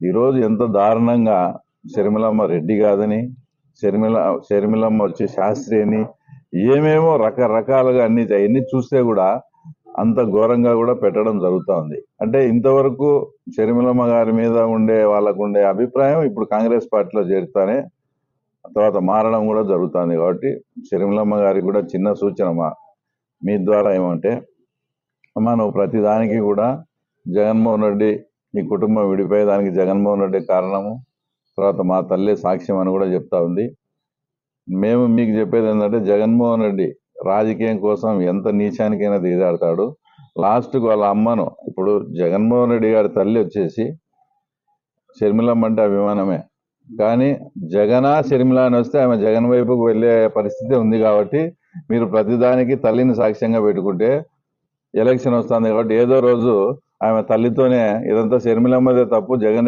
ఈరోజు ఎంత దారుణంగా షర్మిలమ్మ రెడ్డి కాదని, షర్మిలమ్మ వచ్చి శాస్త్రి అని, ఏమేమో రకరకాలుగా అన్ని చూస్తే కూడా అంత ఘోరంగా కూడా పెట్టడం జరుగుతూ ఉంది. అంటే ఇంతవరకు షర్మిలమ్మ గారి మీద వాళ్ళకు ఉండే అభిప్రాయం ఇప్పుడు కాంగ్రెస్ పార్టీలో చేరుతానే తర్వాత మారడం కూడా జరుగుతుంది. కాబట్టి షర్మిలమ్మ గారికి కూడా చిన్న సూచన మీ ద్వారా ఏమంటే, అమ్మా నువ్వు ప్రతి దానికి కూడా జగన్మోహన్ రెడ్డి ఈ కుటుంబం విడిపోయేదానికి జగన్మోహన్ రెడ్డి కారణము, తర్వాత మా తల్లి సాక్ష్యం అని కూడా చెప్తా ఉంది. మేము మీకు చెప్పేది ఏంటంటే, జగన్మోహన్ రెడ్డి రాజకీయం కోసం ఎంత నీచానికైనా దిగజారుతాడు. లాస్ట్కు వాళ్ళ అమ్మను, ఇప్పుడు జగన్మోహన్ రెడ్డి గారి తల్లి వచ్చేసి షర్మిలమ్మ అంటే అభిమానమే, కానీ షర్మిల అని వస్తే ఆమె జగన్ వైపుకు వెళ్ళే పరిస్థితి ఉంది. కాబట్టి మీరు ప్రతిదానికి తల్లిని సాక్ష్యంగా పెట్టుకుంటే ఎలక్షన్ వస్తుంది కాబట్టి ఏదో రోజు ఆమె తల్లితోనే ఇదంతా షర్మిలమ్మదే తప్పు, జగన్ రెడ్డి